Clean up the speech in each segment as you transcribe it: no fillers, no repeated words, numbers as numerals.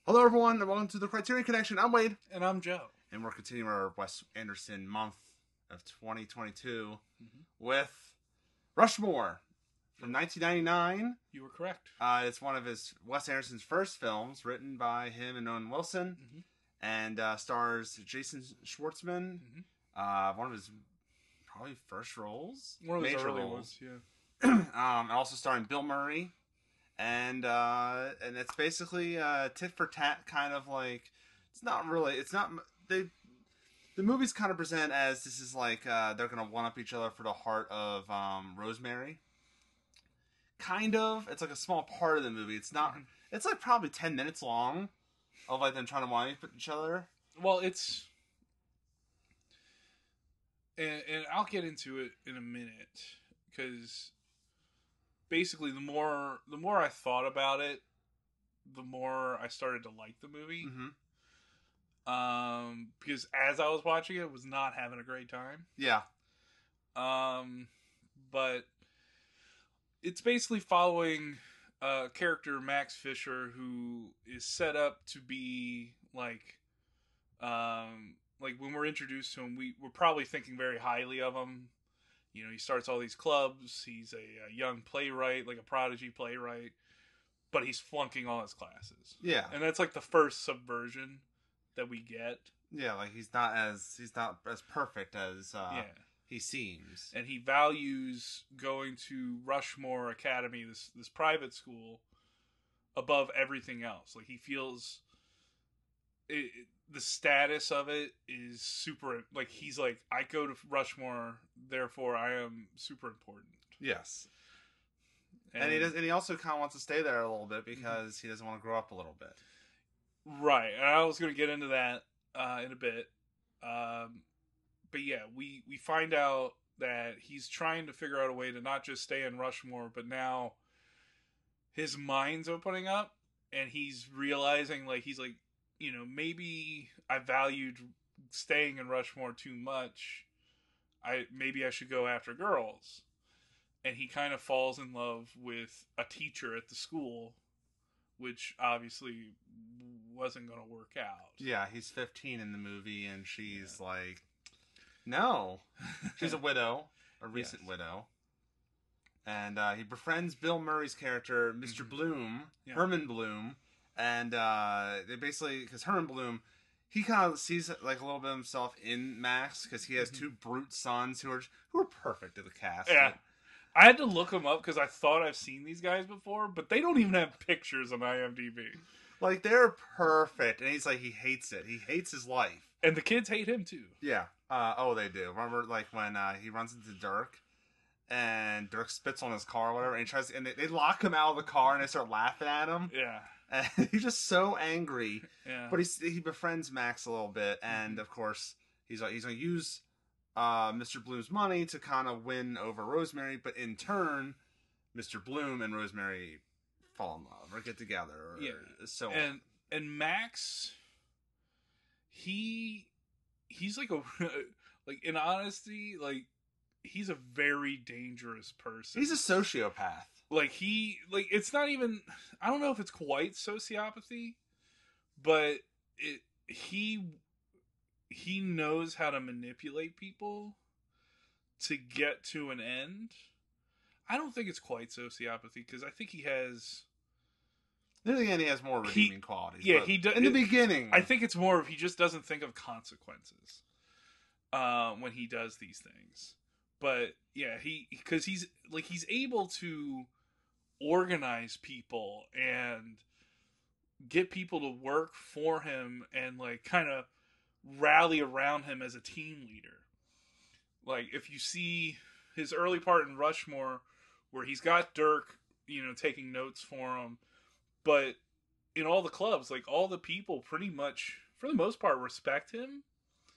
Hello, everyone, and welcome to the Criterion Connection. I'm Wade, And I'm Joe. and we're continuing our Wes Anderson month of 2022 with Rushmore from 1999. You were correct. It's one of Wes Anderson's first films, written by him and Owen Wilson, and stars Jason Schwartzman. One of his probably first roles, One of his major early roles. ones, yeah. Also starring Bill Murray. And it's basically tit for tat, kind of like the movies kind of present as this is like they're gonna one up each other for the heart of Rosemary. Kind of, it's like a small part of the movie. It's not. It's like probably 10 minutes long of like them trying to one up each other. Well, it's and I'll get into it in a minute because basically the more I thought about it, the more I started to like the movie. Because as I was watching it, was not having a great time. Yeah. But it's basically following a character, Max Fisher, who is set up to be like when we're introduced to him, we're probably thinking very highly of him. You know, he starts all these clubs. He's a young playwright, like a prodigy playwright, but he's flunking all his classes. Yeah. And that's like the first subversion that we get. Yeah, like he's not as perfect as he seems. And he values going to Rushmore Academy, this private school, above everything else. Like he feels the status of it is super. Like he's like, I go to Rushmore, therefore I am super important. Yes. And he also kind of wants to stay there a little bit because he doesn't want to grow up a little bit. Right, and I was going to get into that in a bit. But yeah, we find out that he's trying to figure out a way to not just stay in Rushmore, but now his mind's opening up, and he's realizing, like, he's like, you know, maybe I valued staying in Rushmore too much. Maybe I should go after girls. And he kind of falls in love with a teacher at the school, which obviously wasn't going to work out. Yeah, he's 15 in the movie, and she's like, no. She's a widow, a recent widow. And he befriends Bill Murray's character, Mr. Bloom, Herman Bloom. And they basically, because Herman Bloom, he kind of sees like a little bit of himself in Max, because he has two brute sons who are perfect at the cast. Yeah. I had to look them up because I thought I've seen these guys before, but they don't even have pictures on IMDb. Like, they're perfect. And he's like, he hates it. He hates his life. And the kids hate him, too. Yeah. They do. Remember, like, when he runs into Dirk, and Dirk spits on his car or whatever, and they lock him out of the car, and they start laughing at him. Yeah. And he's just so angry. Yeah. But he befriends Max a little bit, and, of course, he's going to use Mr. Bloom's money to kind of win over Rosemary, but in turn, Mr. Bloom and Rosemary fall in love or get together, or so on. And Max, he's like like, in honesty, like, he's a very dangerous person. He's a sociopath. Like, it's not even, I don't know if it's quite sociopathy, but he knows how to manipulate people to get to an end. I don't think it's quite sociopathy, because I think he has... In the end, he has more redeeming qualities. Yeah, he does. In the beginning... I think it's more of he just doesn't think of consequences when he does these things. But, yeah, because he's able to organize people and get people to work for him and, like, kind of rally around him as a team leader. Like, if you see his early part in Rushmore, where he's got Dirk, you know, taking notes for him, but in all the clubs, like, all the people pretty much, for the most part, respect him.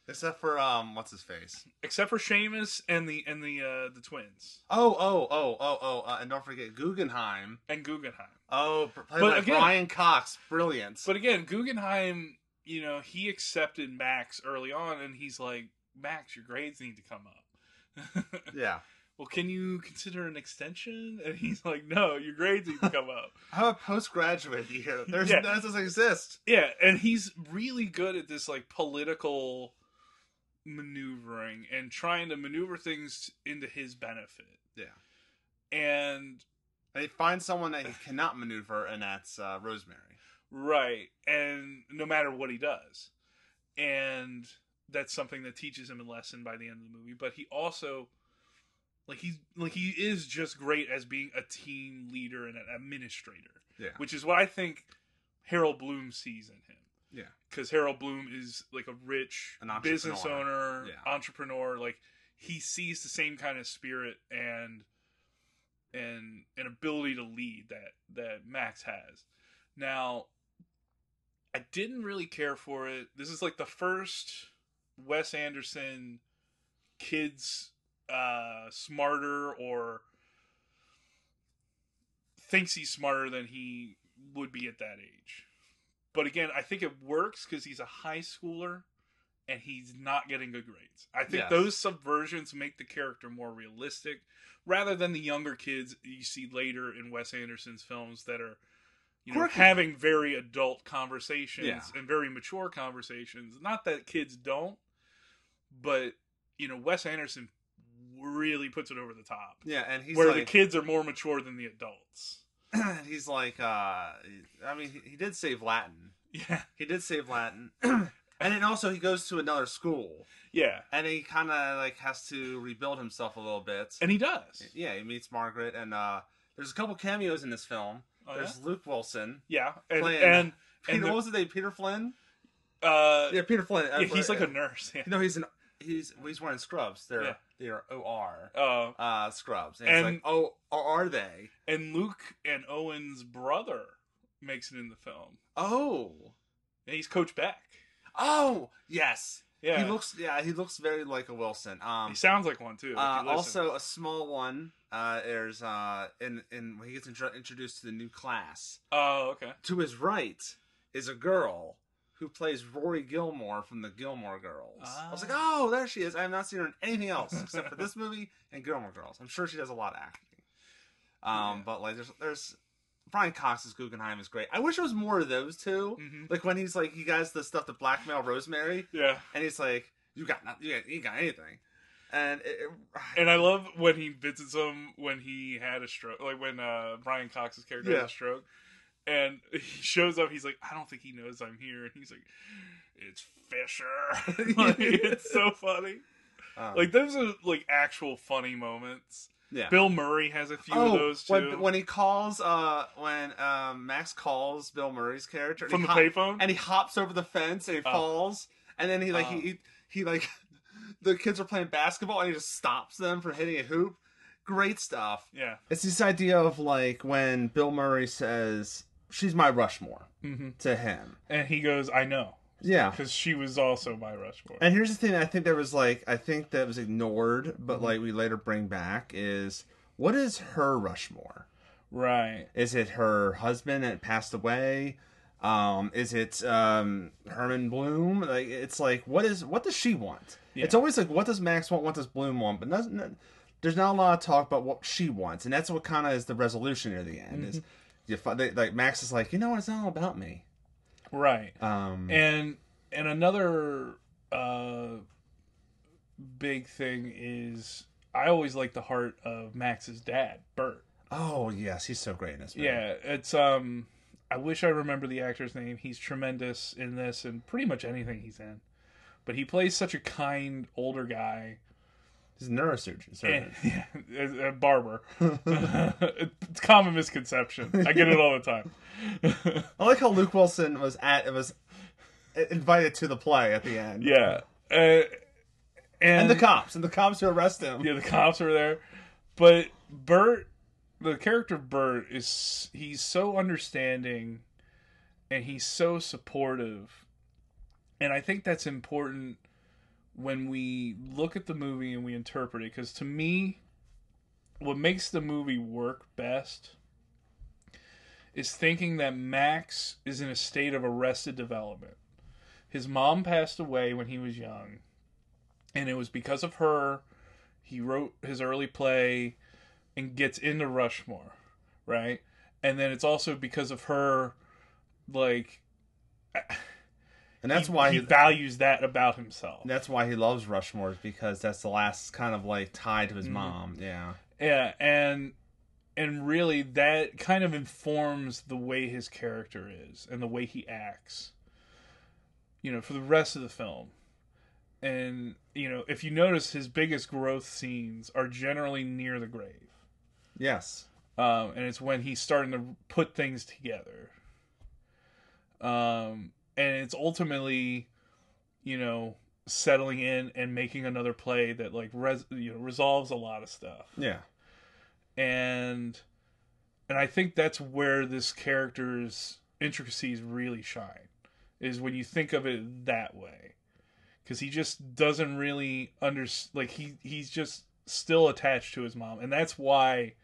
Except for, what's his face? Except for Seamus and the twins. And don't forget Guggenheim. And Guggenheim. Oh, played by Brian Cox. Brilliant. But again, Guggenheim, you know, he accepted Max early on, and he's like, Max, your grades need to come up. Yeah. well, can you consider an extension? And he's like, no, your grades need to come up. How about postgraduate year? Yeah. That doesn't exist. Yeah, and he's really good at this like political maneuvering and trying to maneuver things into his benefit. Yeah. And he finds someone that he cannot maneuver, and that's Rosemary. Right, and no matter what he does. And that's something that teaches him a lesson by the end of the movie. But he also, he is just great as being a team leader and an administrator. Yeah. Which is what I think Harold Bloom sees in him. Yeah. Because Harold Bloom is like a rich business owner, entrepreneur. Like, he sees the same kind of spirit and an ability to lead that Max has. Now, I didn't really care for it. This is like the first Wes Anderson kids smarter or thinks he's smarter than he would be at that age. But again, I think it works because he's a high schooler and he's not getting good grades. I think those subversions make the character more realistic rather than the younger kids you see later in Wes Anderson's films that are, having very adult conversations and very mature conversations. Not that kids don't, but, Wes Anderson really puts it over the top. Yeah, and he's where the kids are more mature than the adults. He's like, he did save Latin. Yeah. He did save Latin. And then also he goes to another school. Yeah. And he kind of has to rebuild himself a little bit. And he does. Yeah, he meets Margaret, and there's a couple cameos in this film. Oh, there's Luke Wilson. Yeah. And what was his name? Peter Flynn? Peter Flynn. Yeah, he's like a nurse. Yeah. He's wearing scrubs. They're OR. Scrubs. And it's like, are they? And Luke and Owen's brother makes it in the film. Oh. And he's Coach Beck. Oh, yes. Yeah. He looks very like a Wilson. He sounds like one too. Also a small one. There's when he gets introduced to the new class. Oh, okay. To his right is a girl who plays Rory Gilmore from the Gilmore Girls. I was like, oh, there she is. I have not seen her in anything else except for this movie and Gilmore Girls. I'm sure she does a lot of acting. But there's Brian Cox's Guggenheim is great. I wish there was more of those two. Mm-hmm. Like when he's like, he got the stuff to blackmail Rosemary. Yeah. And he's like, you ain't got anything. And I love when he visits him when he had a stroke, like when Brian Cox's character has a stroke, and he shows up. He's like, I don't think he knows I'm here, and he's like, it's Fisher. It's so funny. Like those are like actual funny moments. Yeah. Bill Murray has a few of those too. When he calls, when Max calls Bill Murray's character from the payphone, and he hops over the fence and he falls, and then he the kids are playing basketball and he just stops them from hitting a hoop. Great stuff. Yeah. It's this idea of like when Bill Murray says, she's my Rushmore to him. And he goes, I know. Yeah. Because she was also my Rushmore. And here's the thing I think that was ignored, but like we later bring back is, what is her Rushmore? Right. Is it her husband that passed away? Is it Herman Bloom? Like, it's like, what does she want? Yeah. It's always like, what does Max want? What does Bloom want? But there's not a lot of talk about what she wants, and that's what kind of is the resolution near the end. Is like Max is like, it's not all about me, right? And another big thing is I always like the heart of Max's dad, Bert. Oh yes, he's so great in this movie. Yeah, it's I wish I remember the actor's name. He's tremendous in this and pretty much anything he's in. But he plays such a kind older guy. He's a neurosurgeon. A barber. It's common misconception. I get it all the time. I like how Luke Wilson was invited to the play at the end. Yeah. And the cops who arrest him. Yeah, the cops are there. But Bert, the character of Bert, he's so understanding and he's so supportive. And I think that's important when we look at the movie and we interpret it. Because to me, what makes the movie work best is thinking that Max is in a state of arrested development. His mom passed away when he was young. And it was because of her he wrote his early play and gets into Rushmore, right? And then it's also because of her, like, and that's why he values that about himself. That's why he loves Rushmore, because that's the last kind of like tie to his mom. Yeah. Yeah, and really that kind of informs the way his character is and the way he acts, you know, for the rest of the film. And, you know, if you notice, his biggest growth scenes are generally near the grave. Yes. And it's when he's starting to put things together. And it's ultimately, you know, settling in and making another play that, like, resolves a lot of stuff. Yeah. And I think that's where this character's intricacies really shine, is when you think of it that way. Because he just doesn't really he's just still attached to his mom. And that's why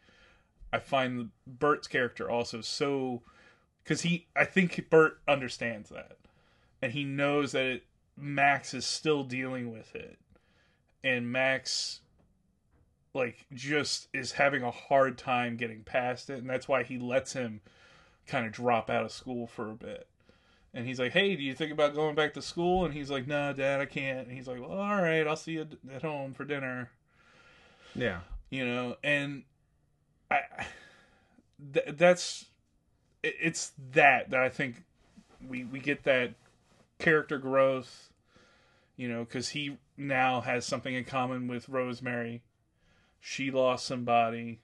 I find Bert's character also so... Because I think Bert understands that. And he knows that Max is still dealing with it. And Max, like, just is having a hard time getting past it. And that's why he lets him kind of drop out of school for a bit. And he's like, hey, do you think about going back to school? And he's like, no, Dad, I can't. And he's like, well, all right, I'll see you at home for dinner. Yeah. You know, and it's that I think we get that character growth, you know, because he now has something in common with Rosemary. She lost somebody.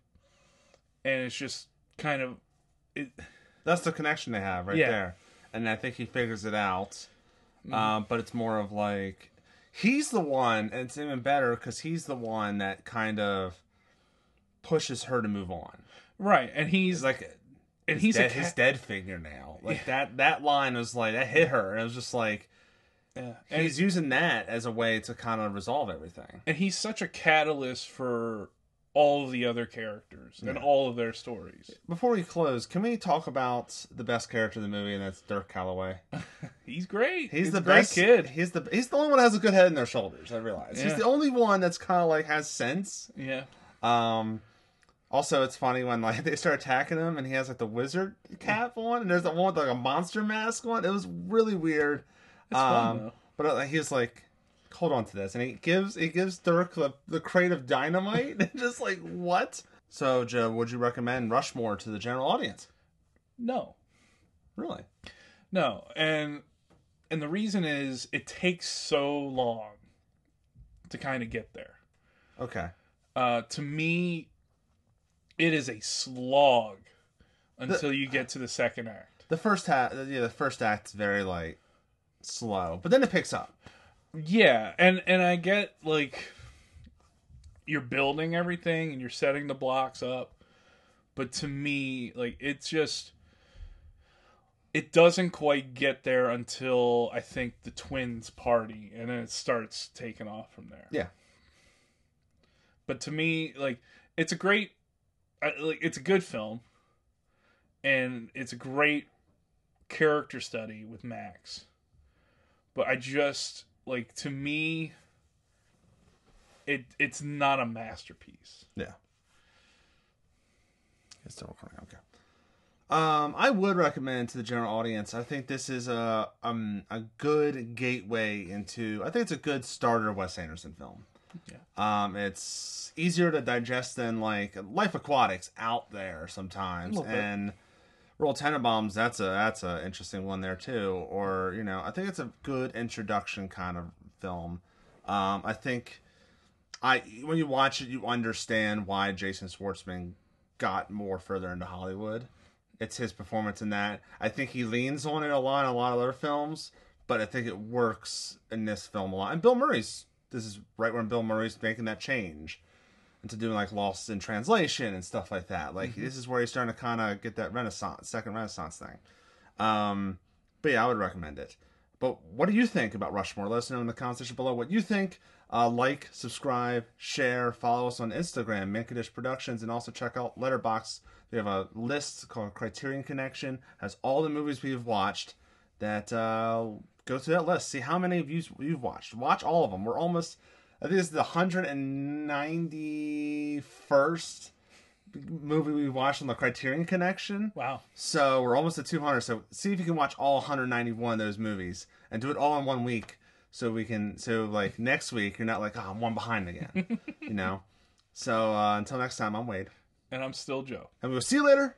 And it's just kind of... That's the connection they have right there. And I think he figures it out. But it's more of like, he's the one, and it's even better because he's the one that kind of pushes her to move on. Right, and he's like, and his dead figure now. Like that line was like, that hit her. And it was just like, and he's using that as a way to kind of resolve everything. And he's such a catalyst for all of the other characters and all of their stories. Before we close, can we talk about the best character in the movie, and that's Dirk Calloway? He's great. He's the best kid. He's the only one that has a good head in their shoulders, I realize. Yeah. He's the only one that's kind of like has sense. Yeah. Also, it's funny when like they start attacking him, and he has like the wizard cap on, and there's the one with like a monster mask on. It was really weird. It's fun though. But he was like, hold on to this, and he gives Dirk the crate of dynamite. And just like, what? So, Joe, would you recommend Rushmore to the general audience? No. Really? No. And the reason is it takes so long to kind of get there. Okay. To me, it is a slog until you get to the second act. The first act's very like slow, but then it picks up. Yeah, and I get, like, you're building everything and you're setting the blocks up, but to me, like, it's just, it doesn't quite get there until, I think, the twins party, and then it starts taking off from there. Yeah. But to me, like, it's a great, it's a good film, and it's a great character study with Max, but I just... Like, to me, it's not a masterpiece. Yeah. It's still recording. Okay. I would recommend to the general audience. I think this is a good gateway into... I think it's a good starter Wes Anderson film. Yeah. It's easier to digest than, like, Life Aquatic's out there sometimes. And... Royal Tenenbaums, that's a interesting one there too. Or, you know, I think it's a good introduction kind of film. I think when you watch it, you understand why Jason Schwartzman got more further into Hollywood. It's his performance in that. I think he leans on it a lot in a lot of other films, but I think it works in this film a lot. And this is right when Bill Murray's making that change into doing like Lost in Translation and stuff like that. Like this is where he's starting to kind of get that second Renaissance thing. But yeah, I would recommend it. But what do you think about Rushmore? Let us know in the comment section below what you think. Like, subscribe, share, follow us on Instagram, Minkadish Productions, and also check out Letterboxd. We have a list called Criterion Connection. Has all the movies we've watched. That go to that list. See how many of you've watched. Watch all of them. We're almost I think this is the 191st movie we watched on the Criterion Connection. Wow. So we're almost at 200. So see if you can watch all 191 of those movies and do it all in 1 week. So we can, so like next week, you're not like, oh, I'm one behind again. You know? So until next time, I'm Wade. And I'm still Joe. And we'll see you later.